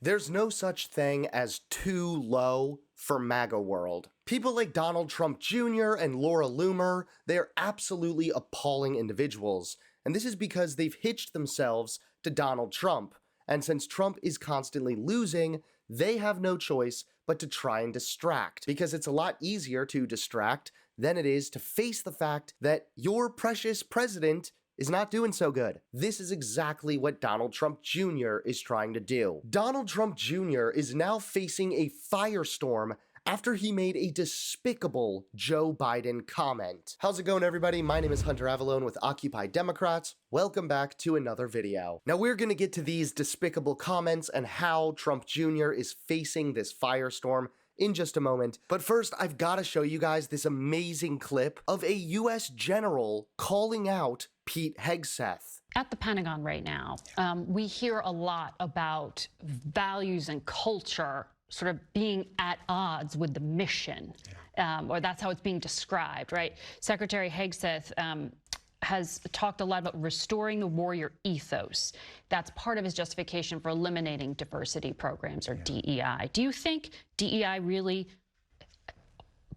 There's no such thing as too low for MAGA world. People like Donald Trump Jr. and Laura Loomer, they're absolutely appalling individuals, and this is because they've hitched themselves to Donald Trump, and since Trump is constantly losing, they have no choice but to try and distract, because it's a lot easier to distract than it is to face the fact that your precious president is not doing so good. This is exactly what Donald Trump Jr. is trying to do. Donald Trump Jr. is now facing a firestorm after he made a despicable Joe Biden comment. How's it going, everybody? My name is Hunter Avalone with Occupy Democrats. Welcome back to another video. Now we're gonna get to these despicable comments and how Trump Jr. is facing this firestorm in just a moment, but first I've got to show you guys this amazing clip of a US general calling out Pete Hegseth. At the Pentagon right now, we hear a lot about values and culture sort of being at odds with the mission, or that's how it's being described, right? Secretary Hegseth has talked a lot about restoring the warrior ethos. That's part of his justification for eliminating diversity programs, or DEI. Do you think DEI really,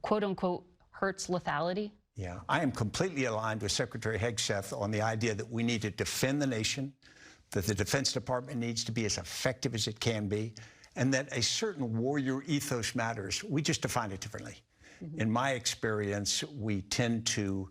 quote unquote, hurts lethality? Yeah, I am completely aligned with Secretary Hegseth on the idea that we need to defend the nation, that the Defense Department needs to be as effective as it can be, and that a certain warrior ethos matters. We just define it differently. In my experience, we tend to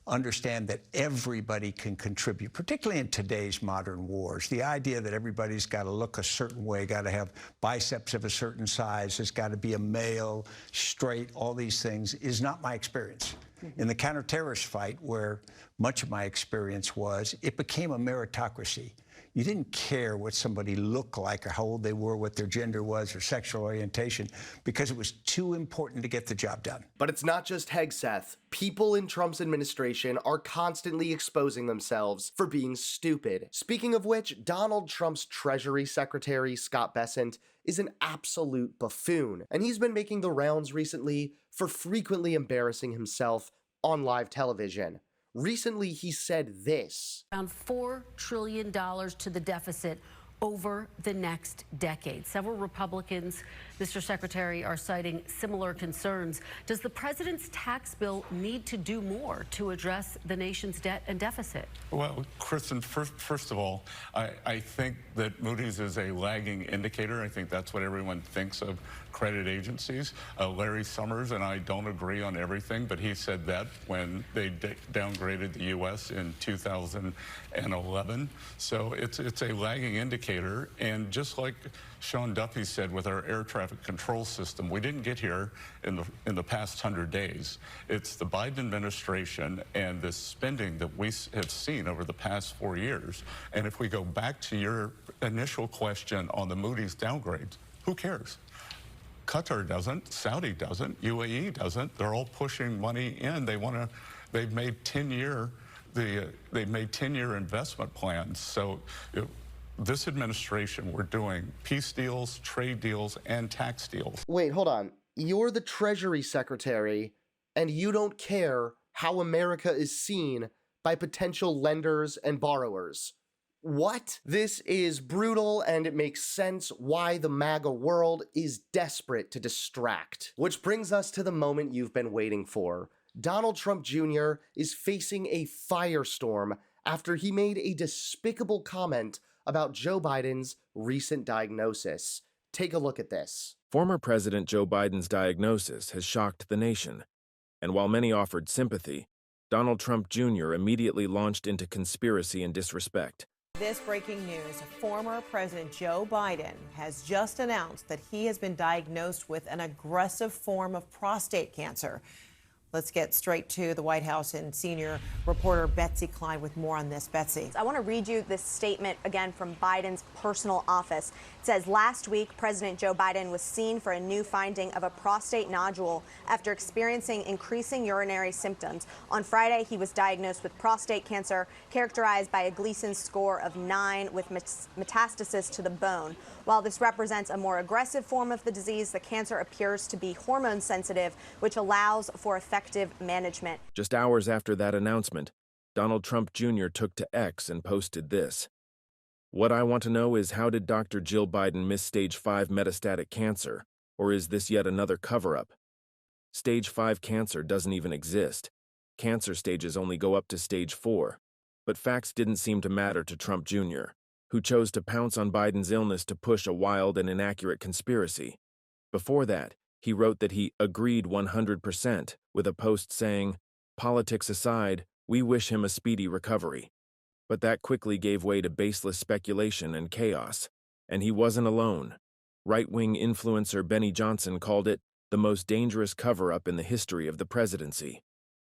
understand that everybody can contribute, particularly in today's modern wars. The idea that everybody's got to look a certain way, got to have biceps of a certain size, has got to be a male, straight, all these things is not my experience. In the counterterrorist fight, where much of my experience was, it became a meritocracy. You didn't care what somebody looked like or how old they were, what their gender was or sexual orientation, because it was too important to get the job done. But it's not just Hegseth. People in Trump's administration are constantly exposing themselves for being stupid. Speaking of which, Donald Trump's Treasury Secretary, Scott Bessent, is an absolute buffoon, and he's been making the rounds recently for frequently embarrassing himself on live television. Recently, he said this. Around $4 trillion to the deficit over the next decade. Several Republicans, Mr. Secretary, are citing similar concerns. Does the president's tax bill need to do more to address the nation's debt and deficit? Well, Kristen, first of all, I think that Moody's is a lagging indicator. I think that's what everyone thinks of credit agencies. Larry Summers and I don't agree on everything, but he said that when they downgraded the U.S. in 2011. So it's a lagging indicator. And just like Sean Duffy said with our air traffic control system, we didn't get here in the past 100 days. It's the Biden administration and the spending that we have seen over the past 4 years. And if we go back to your initial question on the Moody's downgrades, who cares? Qatar doesn't, Saudi doesn't, UAE doesn't. They're all pushing money in. They've made 10-year investment plans. So this administration, we're doing peace deals, trade deals, and tax deals. Wait, hold on. You're the Treasury Secretary, and you don't care how America is seen by potential lenders and borrowers. What? This is brutal, and it makes sense why the MAGA world is desperate to distract. Which brings us to the moment you've been waiting for. Donald Trump Jr. is facing a firestorm after he made a despicable comment about Joe Biden's recent diagnosis. Take a look at this. Former President Joe Biden's diagnosis has shocked the nation, and while many offered sympathy, Donald Trump Jr. immediately launched into conspiracy and disrespect. This breaking news, former President Joe Biden has just announced that he has been diagnosed with an aggressive form of prostate cancer. Let's get straight to the White House and senior reporter Betsy Klein with more on this. Betsy. I want to read you this statement again from Biden's personal office. It says, last week, President Joe Biden was seen for a new finding of a prostate nodule after experiencing increasing urinary symptoms. On Friday, he was diagnosed with prostate cancer, characterized by a Gleason score of 9 with metastasis to the bone. While this represents a more aggressive form of the disease, the cancer appears to be hormone sensitive, which allows for effective management. Just hours after that announcement, Donald Trump Jr. took to X and posted this. What I want to know is, how did Dr. Jill Biden miss stage 5 metastatic cancer, or is this yet another cover-up? Stage 5 cancer doesn't even exist. Cancer stages only go up to stage 4. But facts didn't seem to matter to Trump Jr., who chose to pounce on Biden's illness to push a wild and inaccurate conspiracy. Before that, he wrote that he agreed 100%, with a post saying, "Politics aside, we wish him a speedy recovery." But that quickly gave way to baseless speculation and chaos. And he wasn't alone. Right-wing influencer Benny Johnson called it the most dangerous cover-up in the history of the presidency.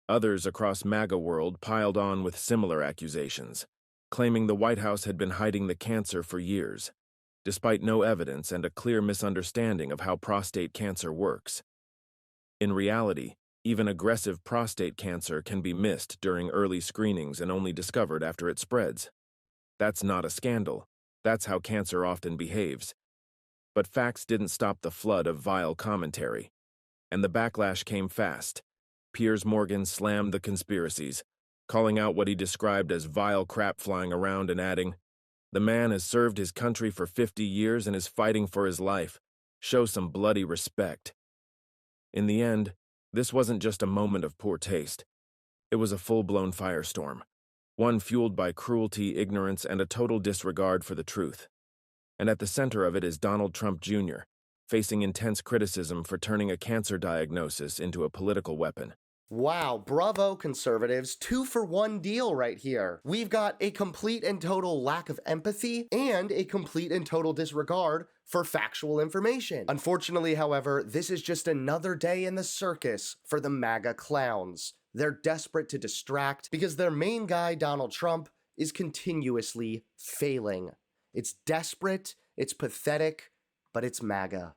Others across MAGA world piled on with similar accusations, claiming the White House had been hiding the cancer for years, despite no evidence and a clear misunderstanding of how prostate cancer works. In reality, even aggressive prostate cancer can be missed during early screenings and only discovered after it spreads. That's not a scandal. That's how cancer often behaves. But facts didn't stop the flood of vile commentary. And the backlash came fast. Piers Morgan slammed the conspiracies, calling out what he described as vile crap flying around and adding, "The man has served his country for 50 years and is fighting for his life. Show some bloody respect." In the end, this wasn't just a moment of poor taste. It was a full-blown firestorm, one fueled by cruelty, ignorance, and a total disregard for the truth. And at the center of it is Donald Trump Jr., facing intense criticism for turning a cancer diagnosis into a political weapon. Wow, bravo, conservatives. 2-for-1 deal right here. We've got a complete and total lack of empathy and a complete and total disregard for factual information. Unfortunately, however, this is just another day in the circus for the MAGA clowns. They're desperate to distract because their main guy, Donald Trump, is continuously failing. It's desperate, it's pathetic, but it's MAGA.